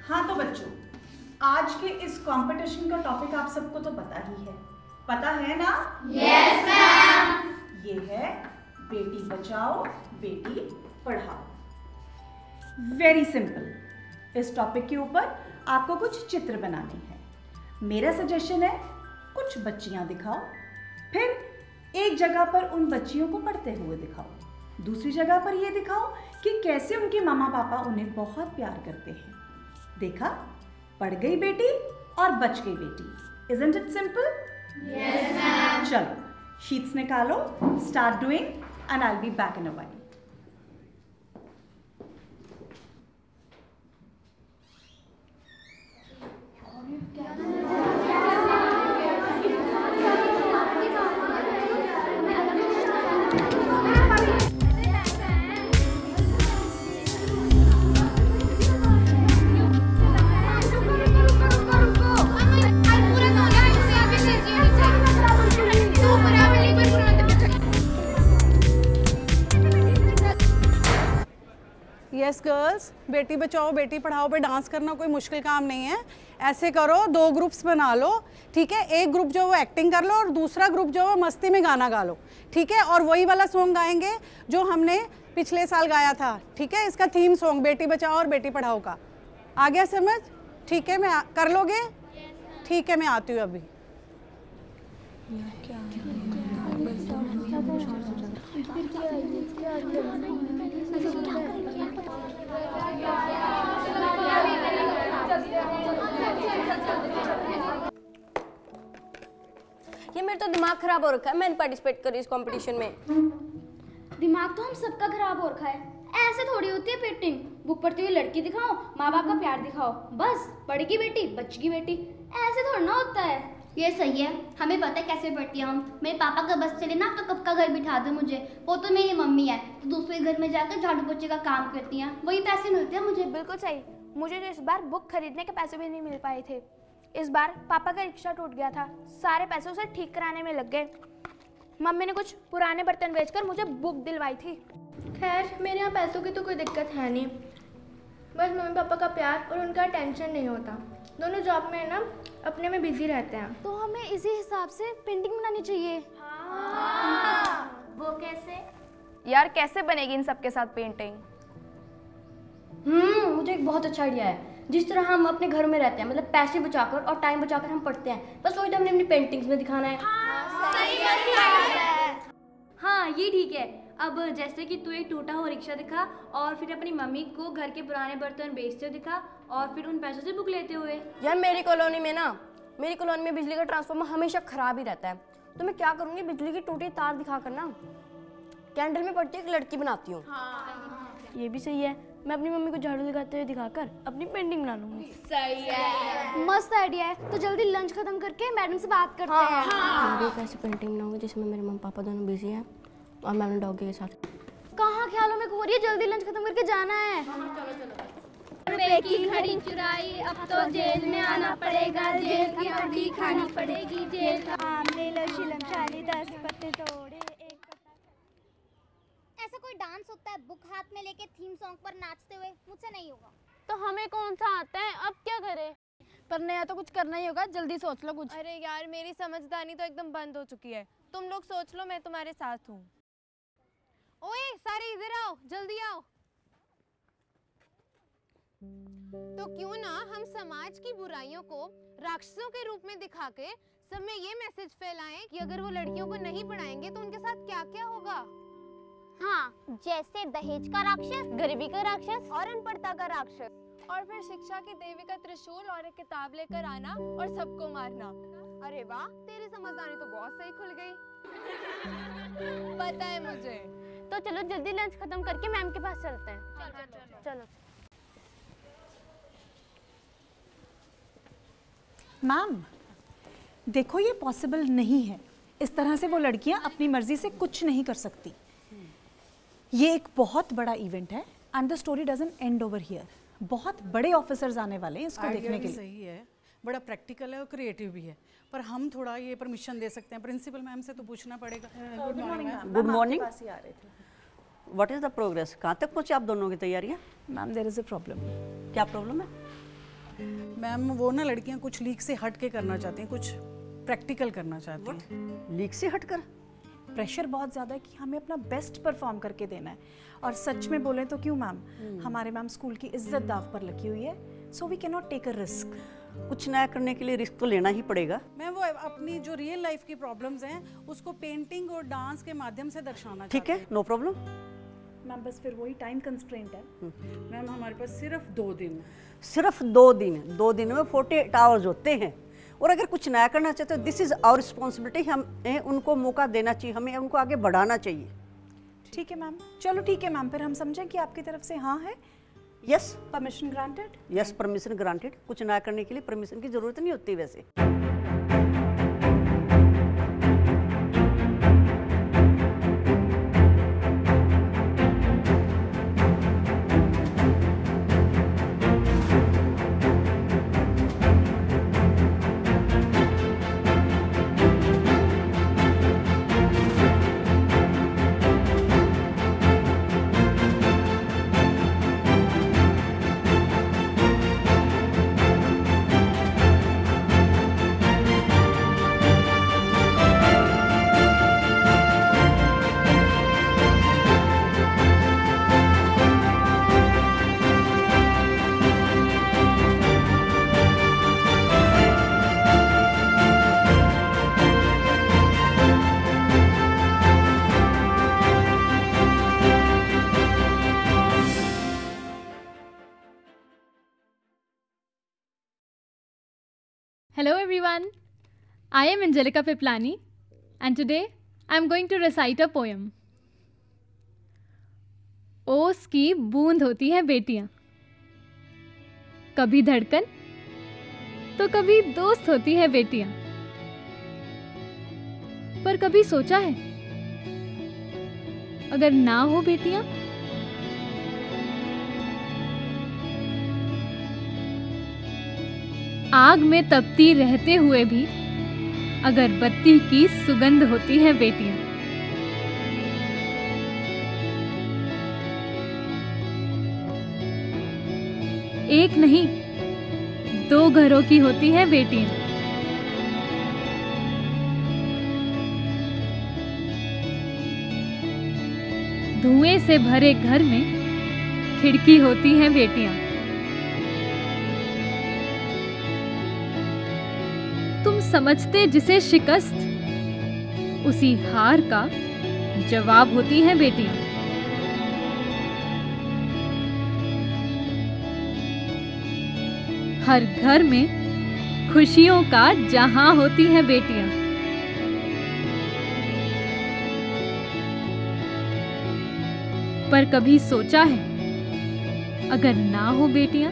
हाँ तो बच्चों, आज के इस कंपटीशन का टॉपिक आप सबको तो पता ही है, पता है ना? Yes ma'am. ये है बेटी बचाओ बेटी पढ़ाओ। Very simple. इस टॉपिक के ऊपर आपको कुछ चित्र बनाने हैं। मेरा सजेशन है कुछ बच्चियां दिखाओ, फिर एक जगह पर उन बच्चियों को पढ़ते हुए दिखाओ, दूसरी जगह पर ये दिखाओ कि कैसे उनके मामा पापा उन्हें बहुत प्यार करते हैं। देखा, पढ़ गई बेटी और बच गई बेटी। Isn't it simple? Yes, ma'am. चलो, sheets निकालो, start doing, and I'll be back in a while. Yes girls, Beti Bachao Beti Padhao पे डांस करना कोई मुश्किल काम नहीं है। ऐसे करो, 2 ग्रुप्स बना लो, ठीक है? एक ग्रुप जो वो एक्टिंग कर लो और दूसरा ग्रुप जो वो मस्ती में गाना गा लो, ठीक है? और वही वाला सॉन्ग गाएंगे जो हमने पिछले साल गाया था, ठीक है? इसका थीम सॉन्ग बेटी बचाओ और बेटी पढ़ाओ का। आ गया समझ? ठीक है, मैं कर लोगे? ठीक है, मैं आती हूँ अभी। ये मेरा तो दिमाग खराब हो रखा है, मैंने पार्टिसिपेट करी इस कंपटीशन में। दिमाग तो हम सबका खराब हो रखा है। ऐसे थोड़ी होती है पेंटिंग। बुक पढ़ती हुई लड़की दिखाओ, माँ बाप का प्यार दिखाओ, बस पढ़ेगी बेटी बचगी बेटी। ऐसे थोड़ा ना होता है। ये सही है, हमें पता है कैसे पढ़ती हूँ। मेरे पापा का बस चले ना तो कब का घर बिठा दो मुझे। वो तो मेरी मम्मी है, तो दूसरे घर में जाकर झाड़ू पोछे का काम करती हैं, वही पैसे मिलते हैं मुझे। बिल्कुल सही। मुझे तो इस बार बुक खरीदने के पैसे भी नहीं मिल पाए थे। इस बार पापा का रिक्शा टूट गया था, सारे पैसे उसे ठीक कराने में लग गए। मम्मी ने कुछ पुराने बर्तन बेचकर मुझे बुक दिलवाई थी। खैर, मेरे यहाँ पैसों की तो कोई दिक्कत है नहीं, बस मम्मी पापा का प्यार और उनका टेंशन नहीं होता। दोनों जॉब में ना अपने में बिजी रहते हैं। तो हमें इसी हिसाब से पेंटिंग बनानी चाहिए। हाँ। वो कैसे? यार कैसे बनेगी इन सबके साथ पेंटिंग? मुझे एक बहुत अच्छा आइडिया है। जिस तरह हम अपने घर में रहते हैं, मतलब पैसे बचाकर और टाइम बचाकर हम पढ़ते हैं, बस वही तो हमने अपनी पेंटिंग्स में दिखाना है। हाँ, ये ठीक है। अब जैसे कि तू एक टूटा हुआ रिक्शा दिखा और फिर अपनी मम्मी को घर के पुराने बर्तन बेचते हुए दिखा और फिर उन पैसों से बुक लेते हुए। यार मेरी कॉलोनी में बिजली का ट्रांसफार्मर हमेशा खराब ही रहता है, तो मैं क्या करूँगी, बिजली की टूटी तार दिखा कर ना कैंडल में पड़ती एक लड़की बनाती हूँ। ये भी सही है। मैं अपनी मम्मी को झाड़ू लगाते हुए दिखाकर अपनी पेंटिंग बना लूंगी। सही है, मस्त आइडिया है। तो जल्दी लंच खत्म करके मैडम से बात करते हैं। मैं भी एक ऐसी पेंटिंग बनाऊंगी जिसमें मेरे मम्मी पापा दोनों बिजी हैं और मैं अपने डॉगी के साथ। कहाँ ख्यालों में खो रही है, जल्दी लंच खत्म करके जाना है। रुपए की घड़ी चुराई, अब तो जेल में आना पड़ेगा, जेल की रोटी खानी पड़ेगी, जेल का आम ले लो शिलम चाली 10 पत्ते तोड़े एक पत्ता। ऐसा कोई डांस होता है बुक हाथ में लेके थीम सॉन्ग पर नाचते हुए? मुझसे नहीं होगा। तो हमें कौन सा आता है, अब क्या करें? पर नया तो कुछ करना ही होगा, जल्दी सोच लो कुछ। अरे यार, मेरी समझदारी तो एकदम बंद हो चुकी है। तुम लोग सोच लो, मैं तुम्हारे साथ हूँ। ओए सारे इधर आओ, जल्दी आओ। तो क्यों ना हम समाज की बुराइयों को राक्षसों के रूप में दिखा के सब में ये मैसेज फैलाएं कि अगर वो लड़कियों को नहीं पढ़ाएंगे तो उनके साथ क्या क्या होगा। हाँ, जैसे दहेज का राक्षस, गरीबी का राक्षस और अनपढ़ता का राक्षस, और फिर शिक्षा की देवी का त्रिशूल और एक किताब लेकर आना और सबको मारना। अरे वाह, तेरी समझदारी तो बहुत सही खुल गई। पता है मुझे। तो चलो जल्दी लंच खत्म करके मैम के पास चलते हैं। चलो। मैम, देखो ये पॉसिबल नहीं है। इस तरह से वो लड़कियां अपनी मर्जी से कुछ नहीं कर सकती। ये एक बहुत बड़ा इवेंट है and the story doesn't and over here. बहुत बड़े ऑफिसर्स आने वाले हैं इसको देखने के लिए। सही है, बड़ा प्रैक्टिकल है और क्रिएटिव भी है, पर हम थोड़ा ये परमिशन दे सकते हैं। प्रिंसिपल मैम से तो पूछना पड़ेगा। Good morning ma'am. Good morning. आ रहे थे। What is the progress? कहाँ तक पहुँचे आप दोनों की तैयारियाँ? Ma'am there is a problem. क्या प्रॉब्लम है? मैम वो ना लड़कियां कुछ लीक से हट के करना चाहती हैं, कुछ प्रैक्टिकल करना चाहती हैं। लीक से हटकर? प्रेशर बहुत ज़्यादा है कि हमें अपना बेस्ट परफॉर्म करके देना है। और सच में बोले तो क्यों मैम, हमारे मैम स्कूल की इज्जत दाव पर लगी हुई है, so we can not take a risk. कुछ नया करने के लिए रिस्क तो लेना ही पड़ेगा। मैं वो अपनी जो रियल लाइफ की प्रॉब्लम्स हैं उसको पेंटिंग और डांस के माध्यम से दर्शाना ठीक है, नो प्रॉब्लम मैम। बस फिर वही टाइम कंस्ट्रेंट है मैम, हमारे पास सिर्फ 2 दिन। सिर्फ 2 दिन? 2 दिन में 48 आवर्स होते हैं। और अगर कुछ नया करना चाहते हो, दिस इज आवर रिस्पॉन्सिबिलिटी, हमें उनको मौका देना चाहिए, हमें उनको आगे बढ़ाना चाहिए। ठीक है मैम, चलो ठीक है मैम, फिर हम समझें कि आपकी तरफ से हाँ है। Yes, permission granted. Yes, permission granted. कुछ नया करने के लिए परमिशन की जरूरत नहीं होती वैसे। Hello everyone, I am Angelica Piplani and today I am going to recite a poem. ओस की बूंद होती हैं बेटियां, कभी धड़कन तो कभी दोस्त होती हैं बेटियां, पर कभी सोचा है अगर ना हो बेटियां? आग में तपती रहते हुए भी अगरबत्ती की सुगंध होती हैं बेटियां। एक नहीं 2 घरों की होती हैं बेटियां। धुएं से भरे घर में खिड़की होती हैं बेटियां। तुम समझते जिसे शिकस्त, उसी हार का जवाब होती हैं बेटियां। हर घर में खुशियों का जहां होती हैं बेटियां। पर कभी सोचा है अगर ना हो बेटियां?